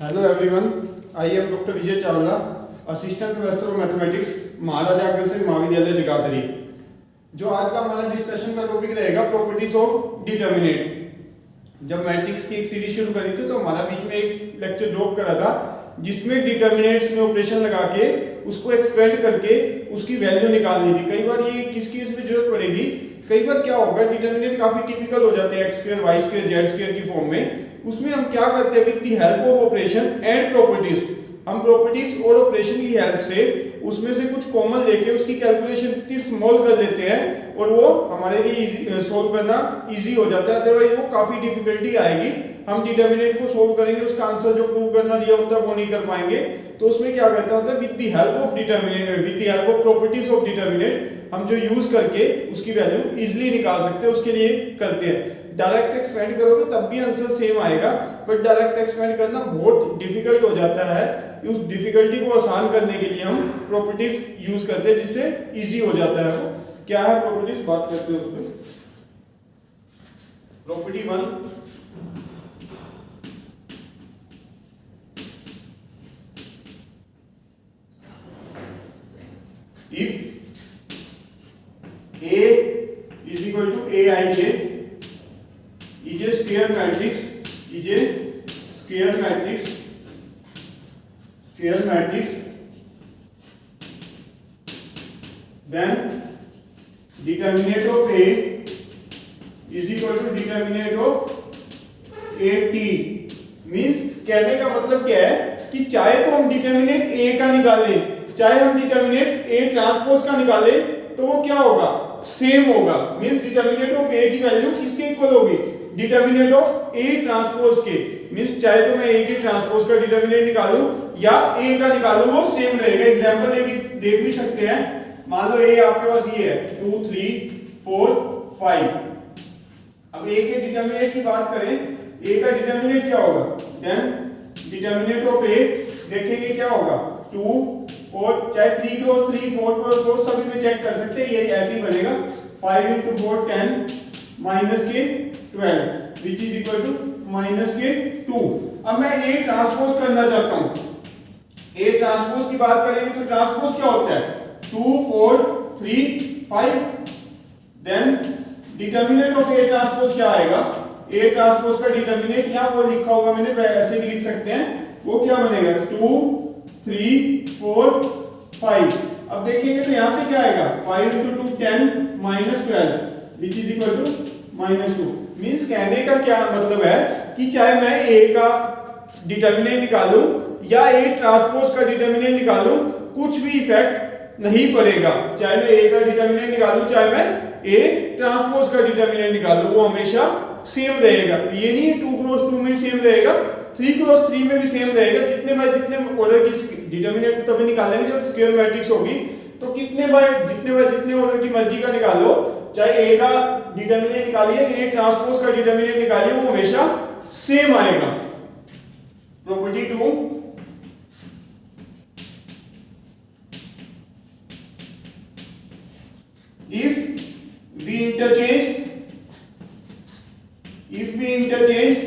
Hello everyone, I am doctor Vijay Chawla, assistant professor of mathematics, Maharaja Agrasen महाविद्यालय जगाधरी। जो आज का हमारा डिस्कशन का टॉपिक रहेगा प्रॉपर्टीज ऑफ डिटर्मिनेंट। जब मैट्रिक्स की एक सीरीज शुरू करी थी तो हमारा बीच में एक लेक्चर ड्रॉप करा था जिसमें डिटर्मिनेंट्स में ऑपरेशन लगा के उसको एक्सपेंड करके उसकी वैल्यू निकालनी थी। कई बार ये किसकी इसमें जरूरत पड़ेगी, कई बार क्या होगा डिटर्मिनेंट काफी टिपिकल हो जाते हैं x² y² z² की फॉर्म में। उसमें हम क्या करते हैं, with the help of operation and properties, हम प्रॉपर्टीज और ऑपरेशन की हेल्प से उसमें से कुछ कॉमन लेके उसकी कैलकुलेशन इतनी स्मॉल कर लेते हैं और वो हमारे लिए सोल्व करना इजी हो जाता है। अदरवाइज वो काफी डिफिकल्टी आएगी। हम डिटर्मिनेंट को सोल्व करेंगे, उसका आंसर जो प्रूव करना दिया होता है वो नहीं कर पाएंगे। तो उसमें क्या करता होता है, with the help of determinant, with the help of properties of determinant हम जो यूज करके उसकी वैल्यू इजीली निकाल सकते हैं, उसके लिए करते हैं। डायरेक्ट एक्सपेंड करोगे तब भी आंसर सेम आएगा, बट डायरेक्ट एक्सपेंड करना बहुत डिफिकल्ट हो जाता है। उस डिफिकल्टी को आसान करने के लिए हम प्रॉपर्टीज यूज करते हैं जिससे इजी हो जाता है। वो क्या है प्रॉपर्टीज, बात करते हैं उसमें। Property 1, if A is equal to Aij is a square matrix, is a square matrix, then determinant of A is equal to determinant of AT। Means कहने का मतलब क्या है कि चाहे तो हम डिटर्मिनेंट A का निकालें, चाहे हम डिटर्मिनेंट A ट्रांसपोज का निकालें, तो वो क्या होगा, सेम होगा। मींस डिटर्मिनेंट ऑफ A की वैल्यू किसके इक्वल होगी, डिटर्मिनेंट ऑफ A ट्रांसपोज के। मींस चाहे तो मैं A के ट्रांसपोज का डिटर्मिनेंट निकालूं या A का निकालूं, वो सेम रहेगा। एग्जांपल देख भी सकते हैं। मान लो A आपके पास ये है 2 3 4 5। अब A के डिटर्मिनेंट की बात करें, A का डिटर्मिनेंट क्या होगा, देन डिटर्मिनेंट ऑफ A देखेंगे क्या होगा 2 4, चाहे 3 क्रॉस 3 4 क्रॉस 4 सभी में चेक कर सकते हैं, ये ऐसे ही बनेगा 5 into 4 10 minus के 12 which is equal to minus के 2। अब मैं A ट्रांसपोज करना चाहता हूं। A ट्रांसपोज की बात करेंगे तो ट्रांसपोज क्या होता है 2 4 3 5। Then determinant of A transpose क्या आएगा, A ट्रांसपोज का डिटर्मिनेंट यहां वो लिखा हुआ मैंने, ऐसे भी लिख सकते हैं। वो क्या बनेगा 2 3 4 5। अब देखेंगे तो यहां से क्या आएगा 5 into 2 10 minus 12 which is equal to minus 2। Means कहने का क्या मतलब है कि चाहे मैं A का डिटर्मिनेंट निकालूं या A ट्रांसपोज का डिटर्मिनेंट निकालूं, कुछ भी इफेक्ट नहीं पड़ेगा। चाहे मैं A का डिटर्मिनेंट निकालूं, चाहे मैं A ट्रांसपोज का डिटर्मिनेंट निकालूं, वो हमेशा सेम रहेगा। ये नहीं है 2 क्रॉस 2 में सेम रहेगा, 3 क्रॉस 3 में भी सेम रहेगा। जितने बाय जितने ऑर्डर की डिटर्मिनेंट तभी निकालेंगे जब स्क्वायर मैट्रिक्स होगी। तो जितने बाय जितने ऑर्डर की मर्जी का निकालो, चाहे A का डिटर्मिनेंट निकालिए, A ट्रांसपोज का डिटर्मिनेंट निकालिए, वो हमेशा सेम आएगा। Property 2, if we interchange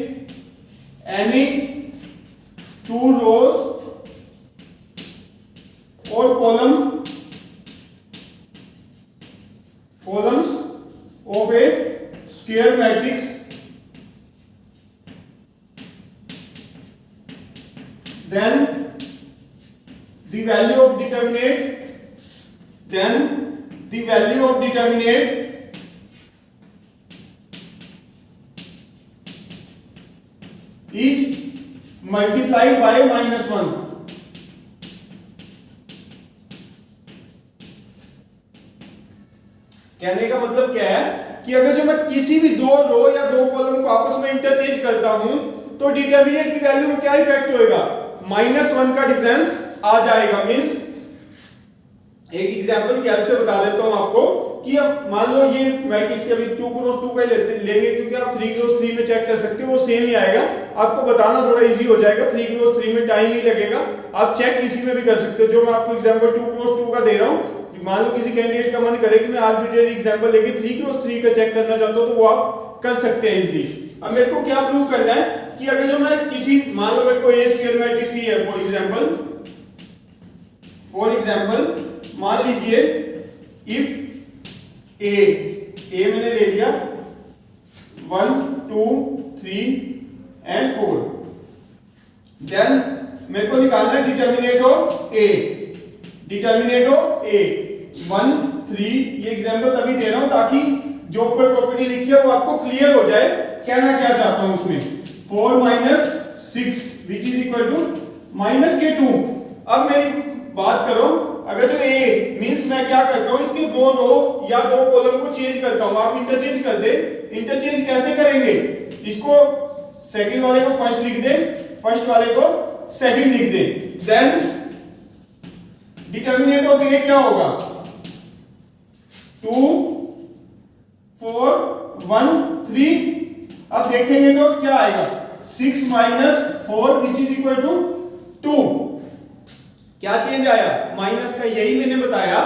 any two rows or columns of a square matrix, then the value of determinant is multiplied by -1। कहने का मतलब क्या है कि अगर जो मैं किसी भी दो रो या दो कॉलम को आपस में इंटरचेंज करता हूं तो डिटर्मिनेंट की वैल्यू में क्या इफेक्ट होएगा, -1 का डिफरेंस आ जाएगा। मींस एक एग्जांपल की हेल्प से बता देता हूं आपको कि अब मान लो ये मैट्रिक्स के अभी 2 क्रॉस 2 का लेंगे, क्योंकि आप 3 क्रॉस 3 में चेक कर सकते हो, वो सेम ही आएगा। आपको बताना थोड़ा इजी हो जाएगा, 3 क्रॉस 3 में टाइम ही लगेगा, आप चेक किसी में भी कर सकते हो। जो मैं आपको एग्जांपल 2 क्रॉस 2 का दे रहा हूं, मान लो किसी कैंडिडेट का मन करे कि मैं आर्बिट्रेरी एग्जांपल लेके 3 क्रॉस 3 का चेक करना चाहता हूं, तो वो आप कर सकते हैं इजीली। अब मेरे को क्या प्रूव करना है कि अगर जो मैं किसी मान लो मेरे को ए स्क्वायर मैट्रिक्स ही है फॉर एग्जांपल मान लीजिए इफ ए मैंने ले लिया 1 2 3 एंड 4, देन मेरे को निकालना है डिटर्मिनेंट ऑफ ए 1 3। ये एग्जांपल तभी दे रहा हूं ताकि जो ऊपर प्रॉपर्टी लिखी है वो आपको क्लियर हो जाए कहना क्या चाहता हूं उसमें। 4 - 6 which is equal to -k2। अब मेरी बात करो, अगर जो ए मींस मैं क्या करता हूं, इसके दो रो या दो कॉलम को चेंज करता हूं। आप इंटरचेंज कर दे। इंटरचेंज कैसे करेंगे, इसको सेकंड वाले को फर्स्ट लिख दे, फर्स्ट वाले को सेकंड लिख दे, देन डिटर्मिनेंट ऑफ ए क्या होगा 2 4 1 3। अब देखेंगे तो क्या आएगा 6 - 4 विच इज इक्वल टू 2। क्या चेंज आया, माइनस का। यही मैंने बताया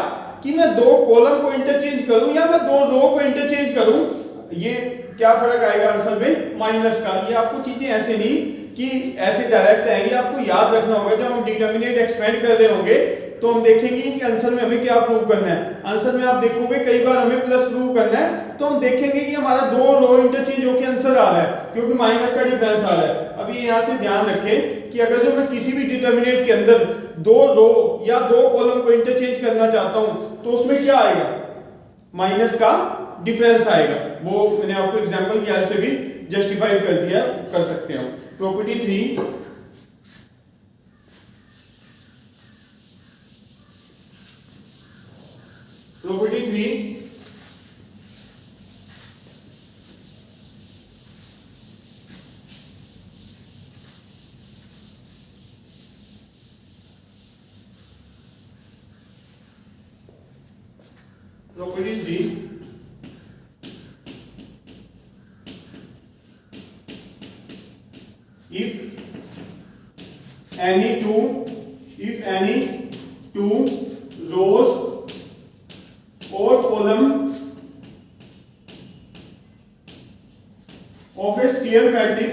कि मैं दो कॉलम को इंटरचेंज करूं या मैं दो रो को इंटरचेंज करूं, ये क्या फर्क आएगा आंसर में, माइनस का। ये आपको चीजें ऐसे नहीं कि ऐसे डायरेक्ट आएंगी, आपको याद रखना होगा। जब हम डिटर्मिनेंट एक्सपेंड कर रहे होंगे तो हम देखेंगे कि आंसर में हमें क्या प्रूव करना है। आंसर में आप देखोगे कई बार हमें प्लस प्रूव करना है, तो हम देखेंगे कि हमारा दो रो इंटरचेंज होकर आंसर आ रहा है क्योंकि माइनस का डिफरेंस आ रहा है। अभी यहां से ध्यान रखें कि अगर जो मैं किसी भी डिटर्मिनेंट के अंदर दो रो या दो कॉलम को इंटरचेंज करना चाहता हूं तो उसमें क्या आएगा, माइनस का डिफरेंस आएगा। वो मैंने आपको एग्जांपल की हेल्प से भी जस्टिफाई कर दिया, कर सकते हैं। Property 3, property 3 property 3 if any two rows or column of a square matrix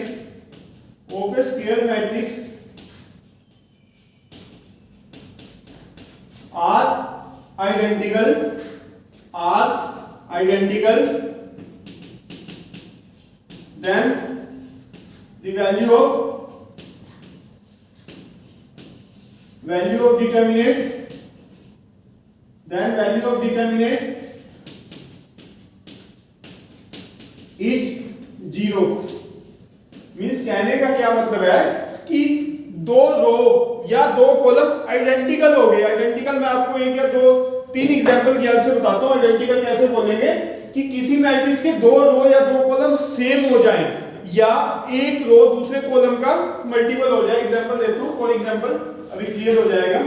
are identical, then the value of determinant is 0। Means कहने का क्या मतलब है कि दो रो या दो कॉलम आइडेंटिकल हो गए। आइडेंटिकल मैं आपको एक या दो तीन एग्जांपल की हेल्प से बताता हूं। आइडेंटिकल कैसे बोलेंगे कि किसी मैट्रिक्स के दो रो या दो कॉलम सेम हो जाएं या एक रो दूसरे कॉलम का मल्टीपल हो जाए। एग्जांपल देता हूं, फॉर एग्जांपल अभी क्लियर हो जाएगा।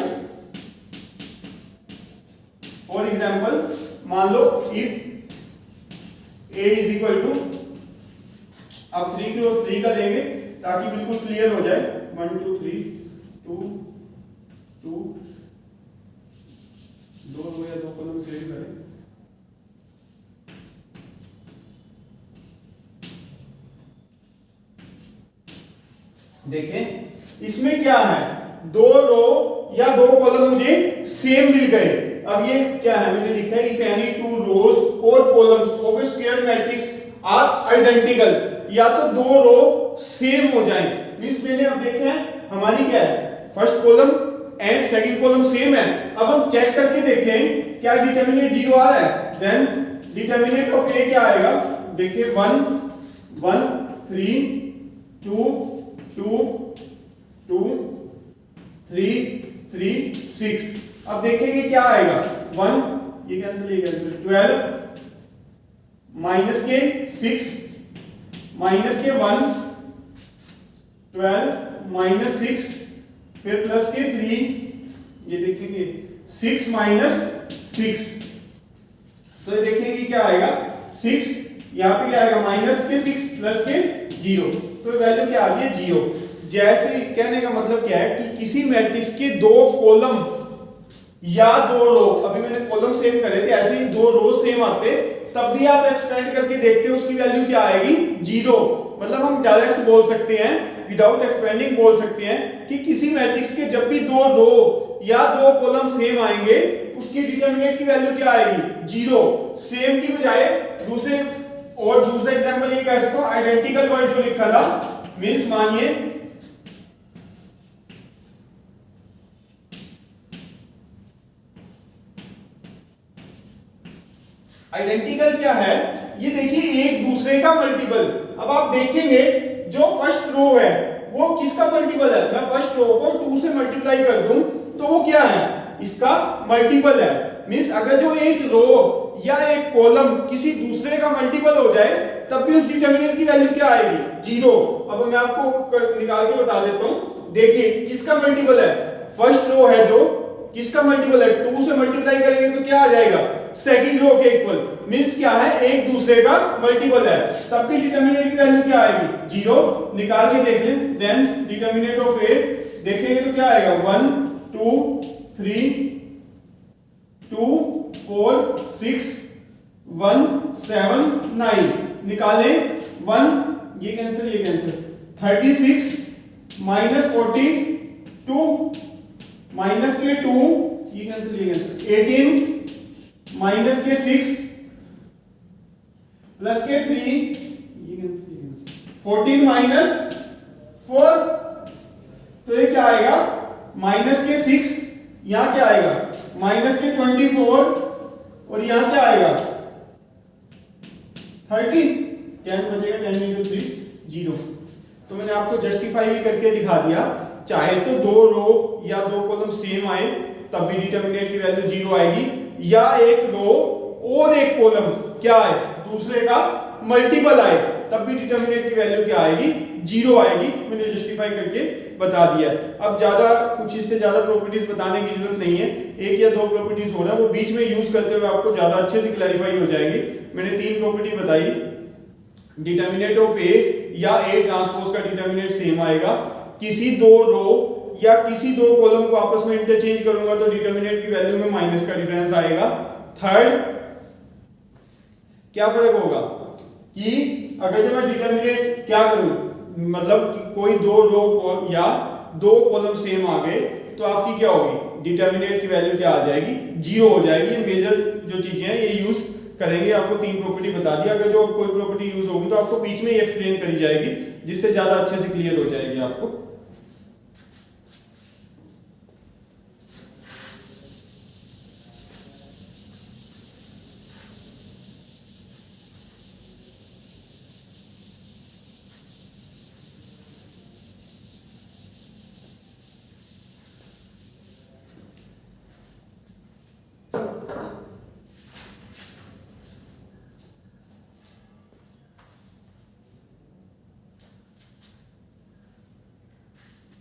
फॉर एग्जांपल मान लो if a is equal to, अब 3 क्रॉस 3 का लेंगे ताकि बिल्कुल क्लियर हो जाए। 1 2 3 2 2 दो रो या दो कॉलम सेम करें। देखें इसमें क्या है, दो रो या दो कॉलम मुझे सेम मिल गए। अब ये क्या है, मैंने लिखा है इफ एनी टू रोज और columns of a square matrix are identical, या तो दो रो सेम हो जाएं। मींस मैंने अब देखे हैं हमारी क्या है, first column and second column same है। अब हम चेक करके देखें क्या डिटर्मिनेंट 0 आ रहा है, देन डिटर्मिनेंट ऑफ ए क्या आएगा। देखिए 1 1 3 2 2 2 3 3 6। अब देखेंगे क्या आएगा, 1 ये कैंसिल 12 माइनस के 6 माइनस के 1 12 माइनस 6 फिर प्लस के 3, ये देखेंगे 6 माइनस 6। तो ये देखेंगे क्या आएगा 6, यहां पे क्या आएगा माइनस के 6 प्लस के 0, तो वैल्यू क्या आ गई 0। जैसे कहने का मतलब क्या है कि किसी मैट्रिक्स के दो कॉलम या दो रो, अभी मैंने कॉलम सेम करे थे, ऐसे ही दो रो सेम आते तब भी आप एक्सपेंड करके देखते हो उसकी वैल्यू क्या आएगी 0। मतलब हम डायरेक्ट बोल सकते हैं, विदाउट एक्सपेंडिंग बोल सकते हैं कि किसी मैट्रिक्स के जब भी दो रो या दो कॉलम सेम आएंगे उसकी डिटरमिनेंट की वैल्यू क्या आएगी? 0। सेम की बजाय दूसरा एग्जांपल ये कह सकता हूं, आइडेंटिकल वर्ड जो लिखा था, मींस मानिए आइडेंटिकल क्या है? ये देखिए एक दूसरे का मल्टीपल। अब आप देखेंगे जो फर्स्ट रो है वो किसका मल्टीपल है? मैं फर्स्ट रो को 2 से मल्टीप्लाई कर दूं तो वो क्या है? इसका मल्टीपल है। मींस अगर जो एक रो या एक कॉलम किसी दूसरे का मल्टीपल हो जाए तब भी उस डिटरमिनेंट की वैल्यू क्या आएगी? 0। अब मैं आपको निकाल के बता देता हूं। देखिए किसका मल्टीपल है? फर्स्ट रो है जो, किसका मल्टीपल है? 2 से मल्टीप्लाई करेंगे तो क्या आ जाएगा? सेकंड रो के इक्वल। मींस क्या है? एक दूसरे का मल्टीपल है, तब भी डिटरमिनेंट की वैल्यू क्या आएगी? 0। निकाल के देख लें। देन डिटरमिनेंट ऑफ ए देखेंगे तो क्या आएगा? 1 2 3 2 4 6 1 7 9। निकालें 1, ये कैंसिल 36 माइनस 42 माइनस के 2, ये कैंसिल 18 माइनस के 6 प्लस के 3, ये कैंसिल 14 माइनस 4, तो ये क्या आएगा? माइनस के 6, यहां क्या आएगा? माइनस के 24 और यहां क्या आएगा? 30। 10 बचेगा, 10 into 3 0। तो मैंने आपको जस्टिफाई भी करके दिखा दिया, चाहे तो दो रो या दो कॉलम सेम आए तब भी डिटरमिनेंट की वैल्यू 0 आएगी, या एक रो और एक कॉलम क्या आए? दूसरे का मल्टीपल आए तब भी डिटरमिनेंट की वैल्यू क्या आएगी? 0 आएगी। मैंने जस्टिफाई करके बता दिया। अब ज्यादा कुछ इससे ज्यादा प्रॉपर्टीज बताने की जरूरत नहीं है, एक या दो प्रॉपर्टीज हो रहा है वो बीच में यूज करते हुए आपको ज्यादा अच्छे से क्लैरिफाई हो जाएगी। मैंने 3 प्रॉपर्टी बताई। डिटरमिनेंट ऑफ ए या ए ट्रांसपोज का डिटरमिनेंट सेम आएगा। किसी दो रो या किसी दो कॉलम को आपस में इंटरचेंज करूंगा तो डिटरमिनेंट की वैल्यू में माइनस का डिफरेंस आएगा। थर्ड, क्या फर्क होगा कि अगर जब मैं डिटरमिनेंट क्या करूं, मतलब कि कोई दो रो या दो कॉलम सेम आ गए तो आपकी क्या होगी? डिटरमिनेंट की वैल्यू क्या आ जाएगी? 0 हो जाएगी। ये मेजर जो चीजें हैं ये यूज करेंगे। आपको 3 प्रॉपर्टी बता दी। अगर जो कोई प्रॉपर्टी यूज होगी तो आपको बीच में ही एक्सप्लेन करी जाएगी, जिससे ज्यादा अच्छे से क्लियर हो जाएगी आपको।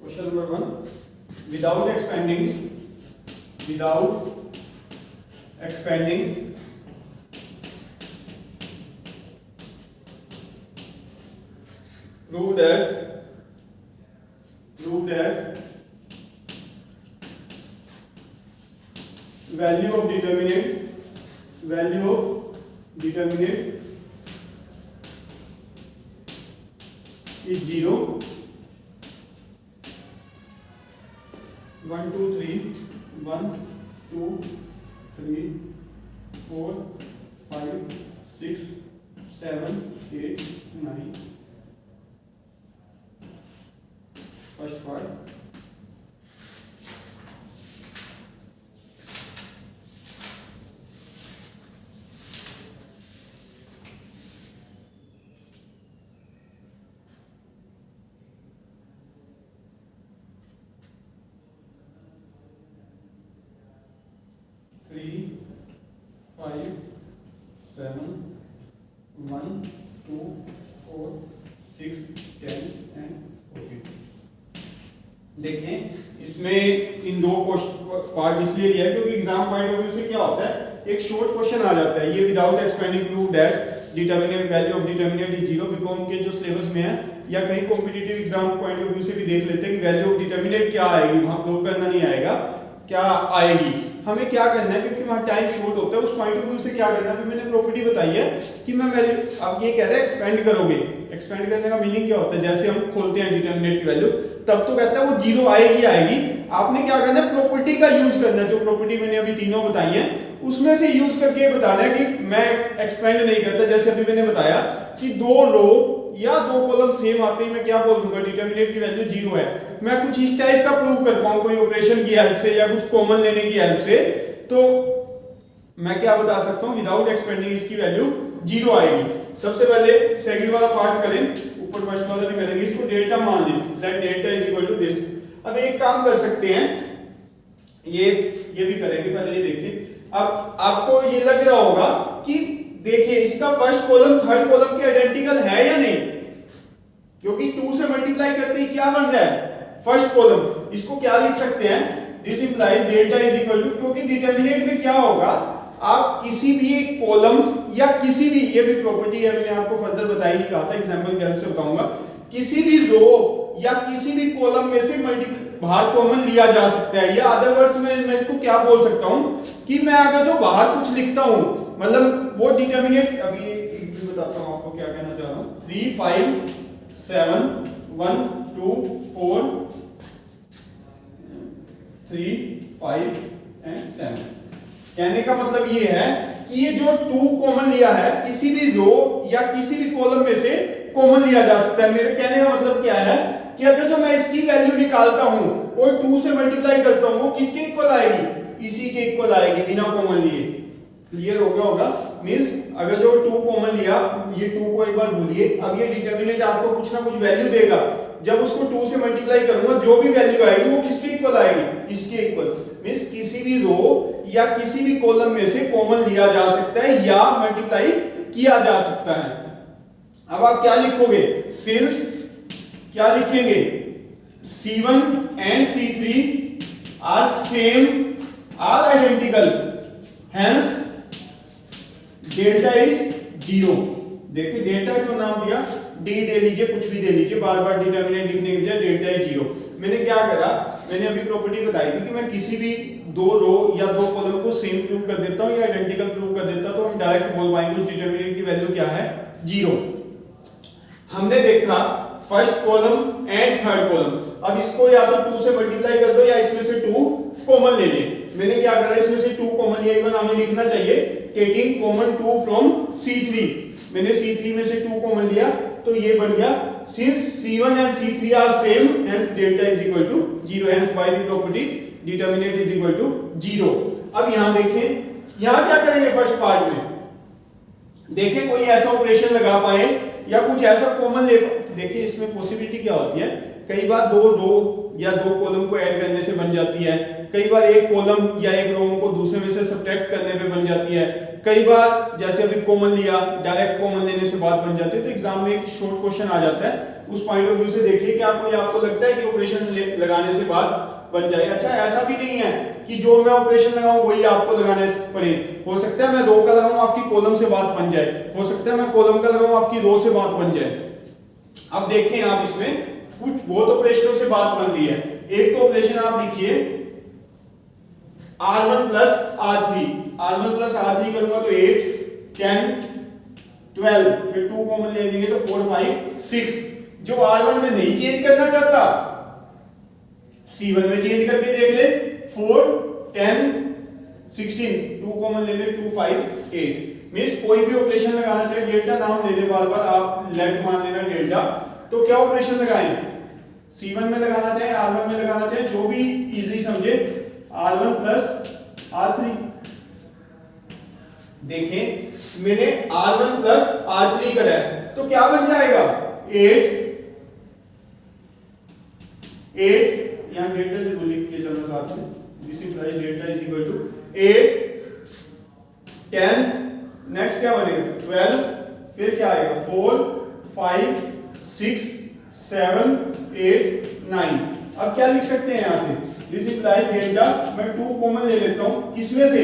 Question number 1. Without expanding, prove that value of determinant is 0. 1 2 3 1 2 3 4 5 6 7 8 9. First part. Three, 5, 7, 1, 2, 4, 6, 10 and 14. देखें इसमें इन दो पार्ट इसलिए लिया है क्योंकि एग्जाम पॉइंट ऑफ व्यू से क्या होता है, एक शॉर्ट क्वेश्चन आ जाता है। ये without expanding prove that determinant value of determinant is 0। B Com के जो सिलेबस में है या कहीं competitive exam point of view से भी देख लेते हैं कि वैल्यू ऑफ डिटरमिनेंट क्या आएगी, वहां प्रूव करना नहीं आएगा, क्या आएगी। हमें क्या करना है, क्योंकि वहाँ टाइम शॉर्ट होता है, उस पॉइंट ऑफ व्यू से क्या करना है, अभी मैंने प्रॉपर्टी बताई है कि मैं वैल्यू, अब ये कह रहा है एक्सपेंड करोगे। एक्सपेंड करने का मीनिंग क्या होता है, जैसे हम खोलते हैं डिटरमिनेंट की वैल्यू तब तो कहता है वो जीरो आएगी आएगी। आपने क्या करना है, प्रॉपर्टी का यूज करना है, जो प्रॉपर्टी मैंने अभी तीनों बताई है उसमें से यूज करके बताना है कि मैं एक्सपेंड नहीं करता। जैसे अभी मैंने बताया कि दो रो या दो कॉलम सेम आते ही मैं क्या बोल दूंगा, डिटरमिनेंट की वैल्यू जीरो है। मैं कुछ इस टाइप का प्रूव कर पाऊं कोई ऑपरेशन की हेल्प से या कुछ कॉमन लेने की हेल्प से, तो मैं क्या बता सकता हूं, विदाउट एक्सपेंडिंग इसकी वैल्यू जीरो आएगी। सबसे पहले सेकंड वाला पार्ट करें, ऊपर फर्स्ट वाला भी करेंगे, इसको डेल्टा मान लें, that delta is equal to this. अब एक काम कर सकते हैं, ये भी करेंगे, पहले ये देखिए। अब आपको ये लग रहा होगा कि देखिए इसका फर्स्ट कॉलम थर्ड कॉलम के आइडेंटिकल है या नहीं, क्योंकि 2 से मल्टीप्लाई करते ही क्या बन रहा है, फर्स्ट कॉलम। इसको क्या लिख सकते हैं, this implies delta is equal to, क्योंकि डिटरमिनेंट में क्या होगा, आप किसी भी एक कॉलम या किसी भी, ये भी प्रॉपर्टी है मैंने आपको फर्दर बताई नहीं, कहा था एग्जांपल की हेल्प से बताऊंगा, किसी भी रो या किसी भी कॉलम में से बाहर कॉमन लिया जा सकता है। या अदर वर्ड्स में मैं इसको क्या बोल सकता हूं कि मैं अगर जो बाहर कुछ लिखता हूं, मतलब वो डिटरमिनेंट, अभी एक भी बताता हूं आपको क्या कहना चाह रहा हूं, 3 5 7 1 2 4 3 5 एंड 7। कहने का मतलब ये है कि ये जो 2 कॉमन लिया है किसी भी रो या किसी भी कॉलम में से कॉमन लिया जा सकता है। मेरे कहने का मतलब क्या है कि अगर जो मैं इसकी वैल्यू निकालता हूं और 2 से मल्टीप्लाई करता हूं, वो किसके इक्वल आएगी, इसी के इक्वल आएगी बिना कॉमन लिए। क्लियर हो गया होगा, मींस अगर जो 2 कॉमन लिया, ये 2 को एक बार भूलिए, अब ये डिटरमिनेंट आपको कुछ ना कुछ वैल्यू देगा, जब उसको 2 से मल्टीप्लाई करूंगा जो भी वैल्यू आएगी वो किसके इक्वल आएगी, इसके इक्वल। मींस किसी भी रो या किसी भी कॉलम में से कॉमन लिया जा सकता है या मल्टीप्लाई किया जा सकता है। अब आप क्या लिखोगे, सिंस क्या लिखेंगे, C1 and C3 are same, are identical, hence delta is zero. देखिए डेल्टा क्यों नाम दिया, डी दे लीजिए, कुछ भी दे लीजिए, बार बार डिटरमिनेंट लिखने के बजाय डेल्टा इज जीरो। मैंने क्या करा, मैंने अभी प्रॉपर्टी बताई थी कि मैं किसी भी दो रो या दो कॉलम को सेम प्रूव कर देता हूं या आइडेंटिकल प्रूव कर देता, तो हम डायरेक्ट बोल पाएंगे उस डिटरमिनेंट की वैल्यू क्या है, जीरो। हमने देखा first column and third column, अब इसको या तो 2 से मल्टीप्लाई कर दो या इसमें से 2 कॉमन ले ले। मैंने क्या करा, इसमें से 2 कॉमन लिया, इवन हमें लिखना चाहिए टेकिंग कॉमन 2 फ्रॉम C3। मैंने C3 में से 2 कॉमन लिया तो ये बन गया, since C1 and C3 are same hence delta is equal to zero, hence by the property determinant is equal to zero. अब यहां देखें, यहां क्या करेंगे, फर्स्ट पार्ट में देखें कोई ऐसा ऑपरेशन लगा पाए या कुछ ऐसा कॉमन ले। देखिए इसमें पॉसिबिलिटी क्या होती है, कई बार दो रो या दो कॉलम को ऐड करने से बन जाती है, कई बार एक कॉलम या एक रो को दूसरे में से सब्ट्रैक्ट करने पे बन जाती है, कई बार जैसे अभी कॉमन लिया डायरेक्ट कॉमन लेने से बात बन जाती है। तो एग्जाम में एक शॉर्ट क्वेश्चन आ जाता है, उस पॉइंट ऑफ व्यू से देखिए कि आपको लगता है कि ऑपरेशन लगाने से बात बन जाए। अच्छा ऐसा भी नहीं है कि जो मैं ऑपरेशन लगाऊं वही आपको लगाने पड़े, हो सकता है मैं रो का लगाऊं आपकी कॉलम से बात बन जाए, हो सकता है मैं कॉलम का लगाऊं आपकी रो से बात बन जाए। अब देखें आप इसमें कुछ बहुत ऑपरेशनों से बात बन रही है। एक तो ऑपरेशन आप लिखिए R1 plus R3, R1 plus R3 करूंगा तो 8 10 12, फिर 2 कॉमन ले लेंगे तो 4 5 6। जो R1 में नहीं चेंज करना चाहता C1 में चेंज करके देख ले, 4 10 16, 2 कॉमन ले ले 2 5 8। मींस कोई भी ऑपरेशन लगाना चाहे, डेल्टा नाम ले ले बार बार, आप लेट मान लेना डेल्टा, तो क्या ऑपरेशन लगाएं, C1 में लगाना चाहे R1 में लगाना चाहे, जो भी इजी समझे, R1 प्लस R3। देखें मैंने R1 प्लस R3 करा है तो क्या बन जाएगा, 8 यहां डेल्टा जरूर लिख के चलना साथ में, this is delta is equal to 8 10, next क्या बनेगा 12, फिर क्या आएगा 4 5 6 7 8 9। अब क्या लिख सकते हैं यहां से, दिस इम्प्लाइज डेल्टा, मैं 2 कॉमन ले लेता हूं, किसमें से,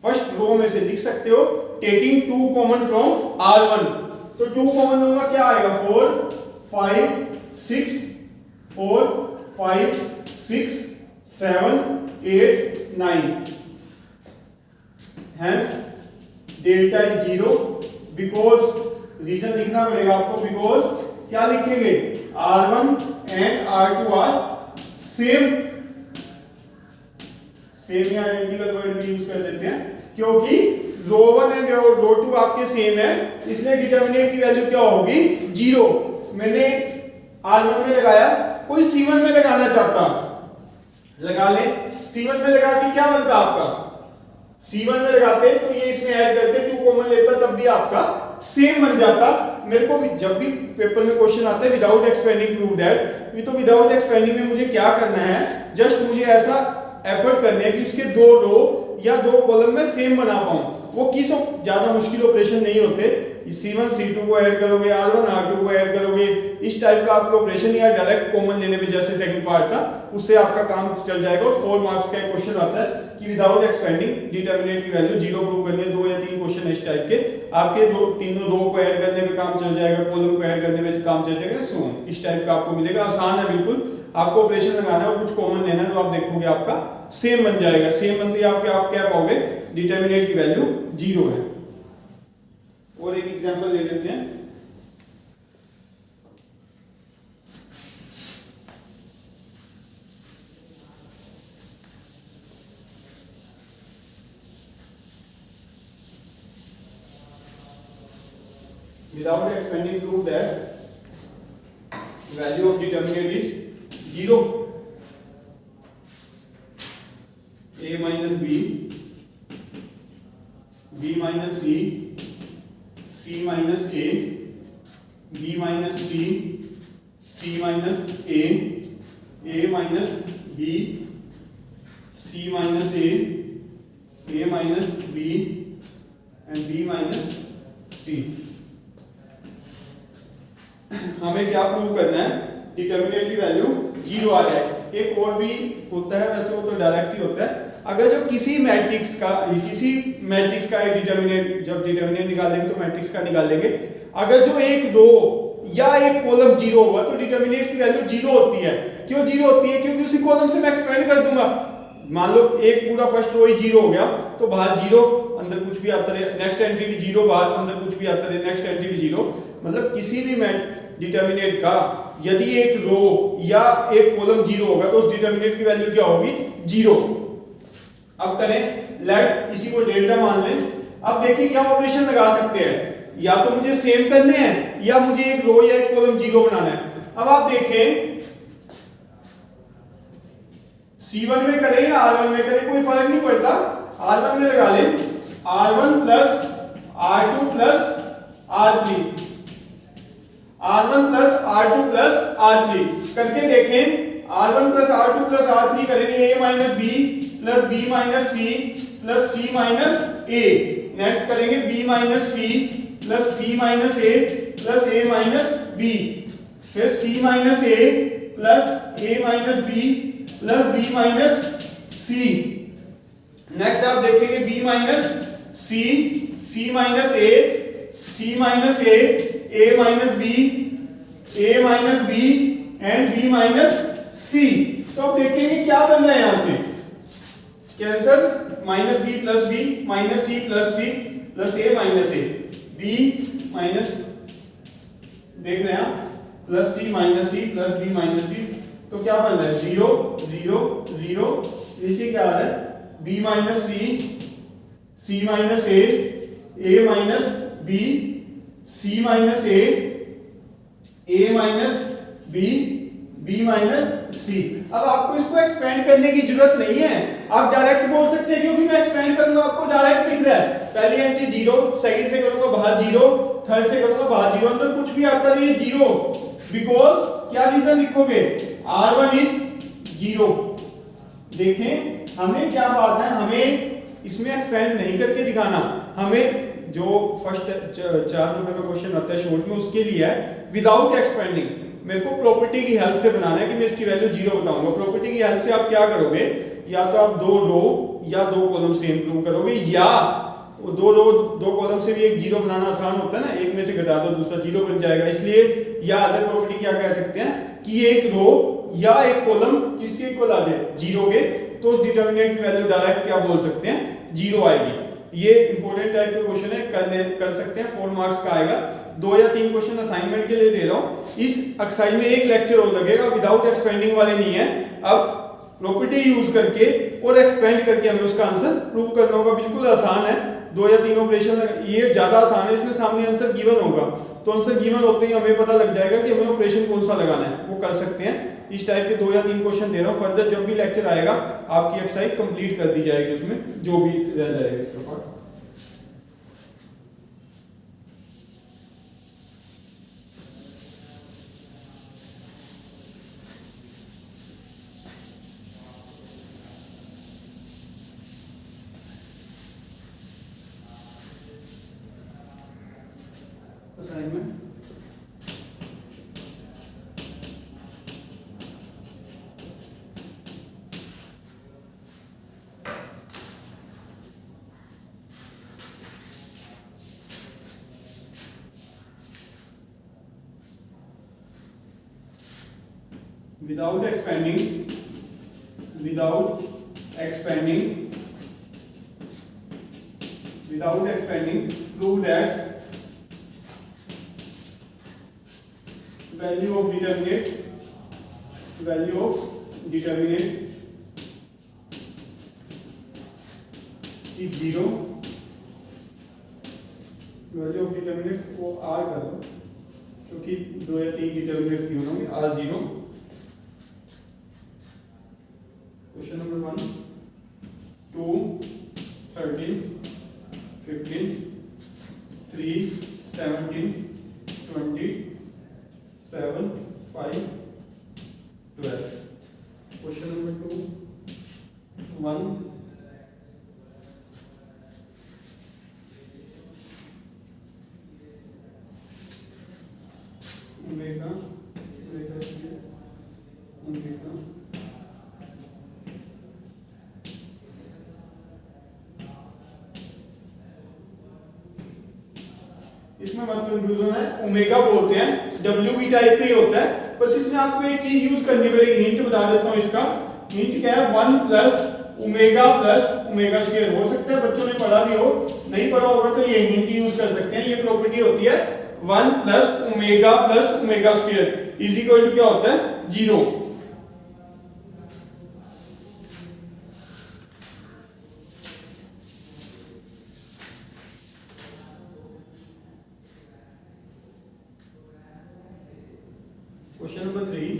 फर्स्ट रो में से लिख सकते हो, टेकिंग 2 कॉमन फ्रॉम R1। तो 2 कॉमन लूंगा क्या आएगा 4 5 6 4 5 6 7 8 9, hence delta is 0 because reason लिखना पड़ेगा आपको, बिकॉज क्या लिखेंगे R1 and R2 are same या आइडेंटिकल वर्ड भी यूज कर देते हैं, क्योंकि रो 1 एंड रो 2 आपके सेम है, इसलिए डिटरमिनेंट की वैल्यू क्या होगी 0। मैंने R1 में लगाया, कोई C1 में लगाना चाहता लगा ले, C1 में लगा के क्या बनता आपका, C1 में लगाते तो ये इसमें ऐड करते 2 कॉमन लेता तब भी आपका सेम बन जाता। मेरे को जब भी पेपर में क्वेश्चन आता है विदाउट एक्सपेंडिंग प्रूव दैट, तो विदाउट एक्सपेंडिंग में मुझे क्या करना है, जस्ट मुझे ऐसा एफर्ट करने हैं कि उसके 2 रो या 2 कॉलम में सेम बना पाऊं। वो किसी ज्यादा मुश्किल ऑपरेशन नहीं होते, C1 C2 को ऐड करोगे, R1 R2 को ऐड करोगे, इस टाइप का आपका ऑपरेशन, या डायरेक्ट कॉमन लेने में जैसे सेकंड पार्ट था उससे आपका काम चल जाएगा। और 4 मार्क्स का एक क्वेश्चन आता है कि विदाउट एक्सपेंडिंग डिटरमिनेंट की वैल्यू 0 प्रूव करनी है। 2 या 3 क्वेश्चन इस टाइप के आपके, तीनों रो को ऐड करने में काम चल जाएगा, कॉलम को ऐड करने में काम चल जाएगा, सो इस टाइप का आपको मिलेगा। आसान है बिल्कुल, आपको ऑपरेशन लगाना है और कुछ कॉमन लेना है, तो आप देखोगे आपका सेम बन जाएगा। सेम बनते ही आप क्या पाओगे, डिटरमिनेंट की वैल्यू 0 है। और एक एग्जांपल ले लेते हैं, without expanding prove that value of determinant is 0, a minus b, b minus c, c minus a, b minus c, c minus a minus b, c minus a minus b and b minus c। हमें क्या prove करना है, determinant की value 0 आ जाए। एक और भी होता है, वैसे वो तो डायरेक्ट ही होता है, अगर जब किसी मैट्रिक्स का डिटरमिनेंट, जब डिटरमिनेंट निकालेंगे तो मैट्रिक्स का निकालेंगे, अगर जो एक रो या एक कॉलम 0 होगा तो डिटरमिनेंट की वैल्यू 0 होती है। क्यों 0 होती है, क्योंकि उसी कॉलम से मैं एक्सपेंड कर दूंगा। मान लो एक पूरा फर्स्ट रो ही 0 हो गया तो बाहर 0 अंदर कुछ भी आता रहे, नेक्स्ट एंट्री भी 0 बाहर अंदर कुछ भी आता रहे, नेक्स्ट एंट्री भी 0। मतलब किसी भी डिटरमिनेंट का यदि एक रो या एक कॉलम 0 होगा तो उस डिटरमिनेंट की वैल्यू क्या होगी 0। अब करें लेट, इसी को डेल्टा मान लें। अब देखिए क्या ऑपरेशन लगा सकते हैं, या तो मुझे सेम करने हैं या मुझे एक रो या एक कॉलम 0 बनाना है। अब आप देखें C1 में करें या R1 में करें कोई फर्क नहीं पड़ता, R1 में लगा लें R1 plus R2 plus R3, R1 plus R2 plus R3 करके देखें। R1 plus R2 plus R3 करेंगे A minus B plus B minus C plus C minus A। Next करेंगे B minus C plus C minus A plus A minus B, फिर C minus A plus A minus B plus B minus C। Next आप देखेंगे B minus C, C minus A, C minus A, A minus B, A minus B and B minus C। तो अब देखेंगे क्या बन रहा है यहां से, cancer minus B plus B minus C plus C plus A minus A, B minus देख रहे हैं आप plus C minus C plus B minus B। तो क्या बन रहा है 0 0 0, नीचे क्या आ रहा है B minus C, C minus A minus B, C minus A minus B, B minus C। अब आपको इसको एक्सपेंड करने की जरूरत नहीं है, आप डायरेक्ट बोल सकते हैं, क्योंकि मैं एक्सपेंड करूंगा आपको डायरेक्ट दिख रहा है। पहली एंट्री 0, सेकंड से करूंगा बाहर 0, थर्ड से करूंगा बाहर 0, अंदर कुछ भी आता है ये 0। बिकॉज क्या रीजन लिखोगे R1 इज 0। देखें हमें क्या बात है, हमें इसमें एक्सपेंड नहीं करके दिखाना, हमें जो फर्स्ट 4 नंबर का क्वेश्चन आता है शॉर्ट में उसके लिए है विदाउट एक्सपेंडिंग। मेरे को प्रॉपर्टी की हेल्प से बनाना है कि मैं इसकी वैल्यू 0 बताऊंगा। प्रॉपर्टी की हेल्प से आप क्या करोगे, या तो आप 2 रो या 2 कॉलम से इंप्रूव करोगे, या 2 रो 2 कॉलम से भी एक 0 बनाना आसान होता है ना, एक में से घटा दो दूसरा 0 बन जाएगा। इसलिए या अदर प्रॉपर्टी क्या कह सकते हैं कि एक रो या एक कॉलम किसके इक्वल आ जाए 0 के, तो उस डिटर्मिनेंट की वैल्यू डायरेक्ट क्या बोल सकते हैं, 0 आएगी। ये इंपॉर्टेंट टाइप के क्वेश्चन है, कर सकते हैं, 4 मार्क्स का आएगा। 2 या 3 क्वेश्चन असाइनमेंट के लिए दे रहा हूँ। इस एक्सरसाइज में एक लेक्चर और लगेगा, विदाउट एक्सपेंडिंग वाले नहीं है। अब प्रॉपर्टी यूज करके और एक्सपेंड करके हमें उसका आंसर प्रूव करना होगा। बिल्कुल आसान है, 2 या 3 ऑपरेशन, ये ज्यादा आसान है, इसमें सामने आंसर गिवन होगा, तो आंसर गिवन होते ही हमें पता लग जाएगा कि हमें ऑपरेशन कौन सा लगाना है, वो कर सकते हैं। इस टाइप के 2 या 3 क्वेश्चन दे रहा हूँ। फर्दर जब भी लेक्चर आएगा आपकी एक्सरसाइज कंप्लीट कर दी जाएगी, उसमें जो भी रह जाएगा इस तरफ। Assignment without expanding prove that value of determinate is 0, value of determinate को r कर दो क्योंकि 2 या 3 डिटर्मिनेंट्स गिवन होंगे, r 0। Question number 1, 2, 13, 15, 3, 17, 20, 7, 5, 12। Question number 2, 1, omega square omega इसमें मत कंफ्यूजन है, ओमेगा बोलते हैं, डब्ल्यू भी टाइप पे ही होता है। बस इसमें आपको एक चीज यूज करनी पड़ेगी, हिंट बता देता हूं इसका। हिंट क्या है, 1 प्लस ओमेगा स्क्वायर। हो सकता है बच्चों ने पढ़ा भी हो, नहीं पढ़ा होगा तो ये हिंट यूज कर सकते हैं। ये प्रॉपर्टी होती है 1 plus omega square is equal to क्या होता है, 0। Question number 3,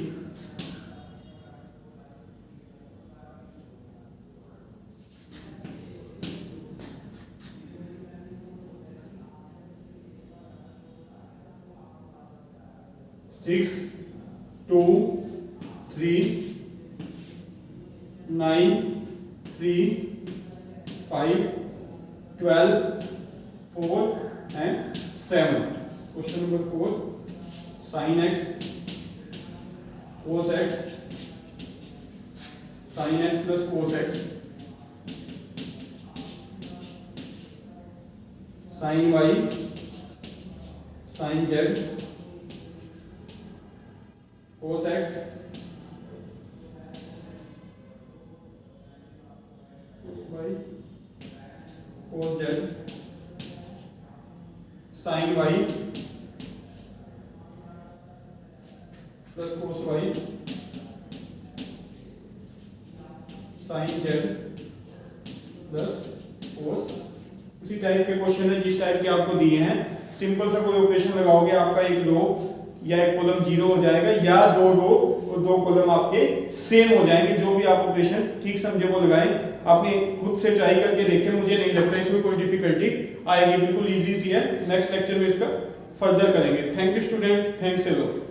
six 2 3 9 3 5 12 4 and 7। Question number 4, sin x cos x sin x plus cos x sin y sin z cos x cos y cos z sin y plus cos y sin z plus cos। उसी type के question है जिस type के आपको दिए हैं। Simple सा कोई ऑपरेशन लगाओगे, आपका एक रो या एक कॉलम 0 हो जाएगा, या 2 रो और 2 कॉलम आपके सेम हो जाएंगे। जो भी आप ऑपरेशन ठीक समझे वो लगाएं। आपने खुद से ट्राई करके देखें, मुझे नहीं लगता इसमें कोई डिफिकल्टी आएगी, बिल्कुल इजी सी है। नेक्स्ट लेक्चर में इसका फर्दर करेंगे। Thank you student, thanks a lot.